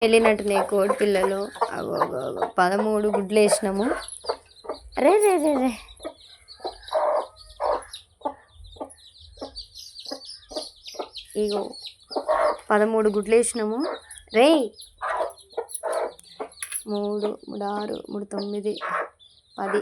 వెళ్ళినట్టున్నాయి కోడి పిల్లలు. 13 గుడ్లు వేసినాము. రే రే రే రే ఇగో 13 గుడ్లు వేసినాము. రే 3 3 6 3 9 10.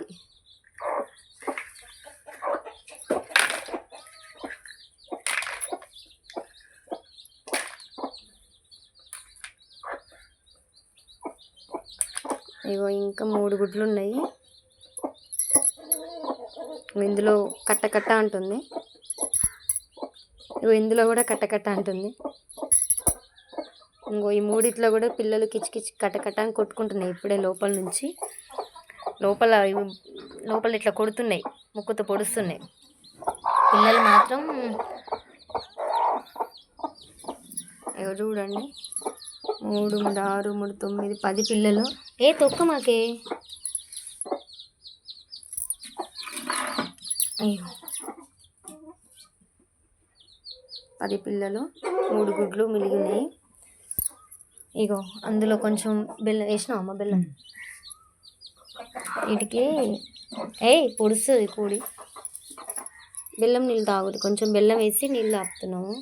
ఇగో ఇంకా 3 గుడ్లు ఉన్నాయి. ఇందులో కట్ట అంటుంది. ఇగో ఇందులో కూడా కట్ట అంటుంది. ఇంకో ఈ మూడిట్లో కూడా పిల్లలు కిచకిచ్ కట్ట అని కొట్టుకుంటున్నాయి. ఇప్పుడే లోపల నుంచి లోపల ఇట్లా కొడుతున్నాయి, ముక్కుతో పొడుస్తున్నాయి. పిల్లలు మాత్రం ఇగో చూడండి, 3 3 6 3 9 10 పిల్లలు. తొక్క మాకే. అయ్యో 10 పిల్లలు, 3 గుడ్లు మిలిగినాయి. ఇగో అందులో కొంచెం బెల్లం వేసినావు అమ్మ. బెల్లం వీటికి పొడుస్తుంది కూడి. బెల్లం నీళ్ళు తాగుతుంది. కొంచెం బెల్లం వేసి నీళ్ళు తాపుతున్నాము.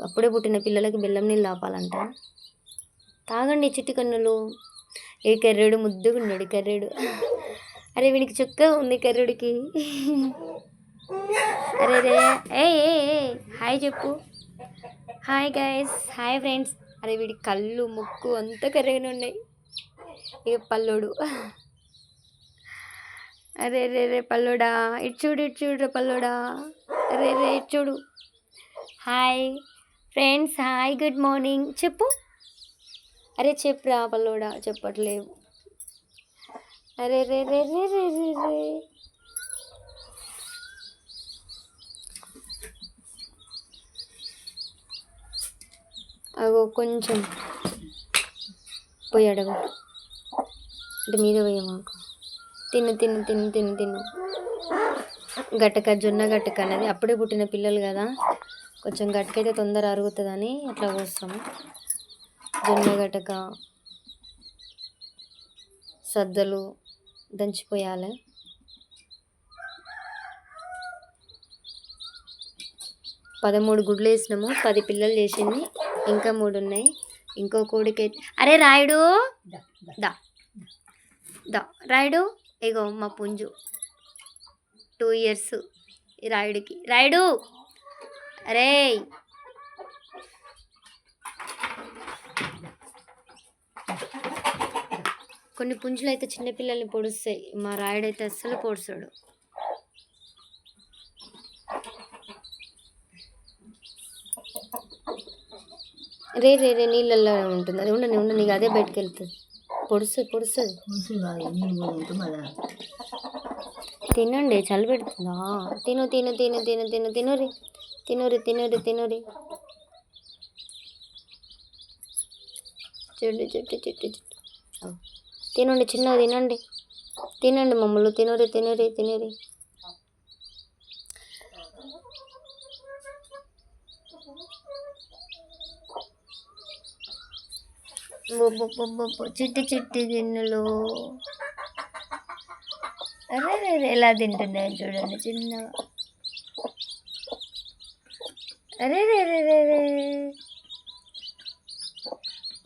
అప్పుడే పుట్టిన పిల్లలకి బెల్లం నీళ్ళు తాపాలంట. తాగండి చిట్టి కన్నులు. కర్రెడు ముద్దుగా ఉన్నాడు కర్రెడు. అరే వీడికి చుక్క ఉంది కర్రెడికి. అరే రే హాయ్ చెప్పు. Hi guys, hi friends. అరే వీడి కళ్ళు ముక్కు అంతా కర్రెగానే ఉన్నాయి. ఇక పల్లోడు. అరే రే రే పల్లోడా, ఇటు చూడు పల్లోడా. అరే రే ఇటు చూడు. Hi friends, hi good morning చెప్పు. అరే చెప్పురా పల్లోడా, చెప్పట్లేవు. అరే రే రే రే రే రే రే అగో కొంచెం పోయి అడగ అంటే మీద పోయా మాకు. తిను గట్టక జొన్న గట్టక అనేది అప్పుడే పుట్టిన పిల్లలు కదా, కొంచెం గట్టకైతే తొందర అరుగుతుందని అట్లా పోస్తాము. జొన్న గట్టక సద్దలు దంచిపోయాలి. పదమూడు గుడ్లు వేసినాము. 10 పిల్లలు చేసింది. ఇంకా 3 ఉన్నాయి. ఇంకో కోడికి. అరే రాయుడు దా రాయుడు. ఇగో మా పుంజు 2 years ఈ రాయుడికి. రాయుడు అరే కొన్ని పుంజులు అయితే చిన్నపిల్లల్ని పొడుస్తాయి. మా రాయుడైతే అస్సలు పొడుస్తాడు. రే రే రే నీళ్ళల్లో ఉంటుంది. అది ఉండని నీకు అదే బయటకు వెళ్తుంది. పొడుస్తుంది. తినండి, చలి పెడుతుందా. తినురి. చెట్టు తినండి, చిన్నగా తినండి మమ్మల్ని. తినరి. చిట్టి గిన్నెలు. అరే ఎలా తింటున్నాయి చూడండి చిన్నగా. అరే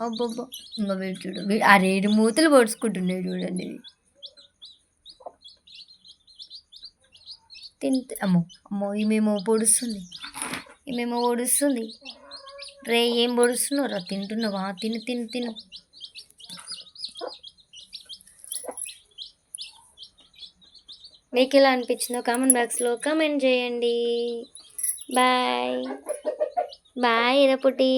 అబ్బబ్బా ఇంకా వీడు చూడు. ఆ 2 మూతలు పొడుచుకుంటున్నాయి చూడండి. అమ్మో ఈమెమో పొడుస్తుంది. రే ఏం పొడుస్తున్నావు రా? తింటున్నావా? తిను. మీకు ఎలా అనిపించిందో కామెంట్ బాక్స్లో కామెంట్ చేయండి. బాయ్ ఇరపుటి.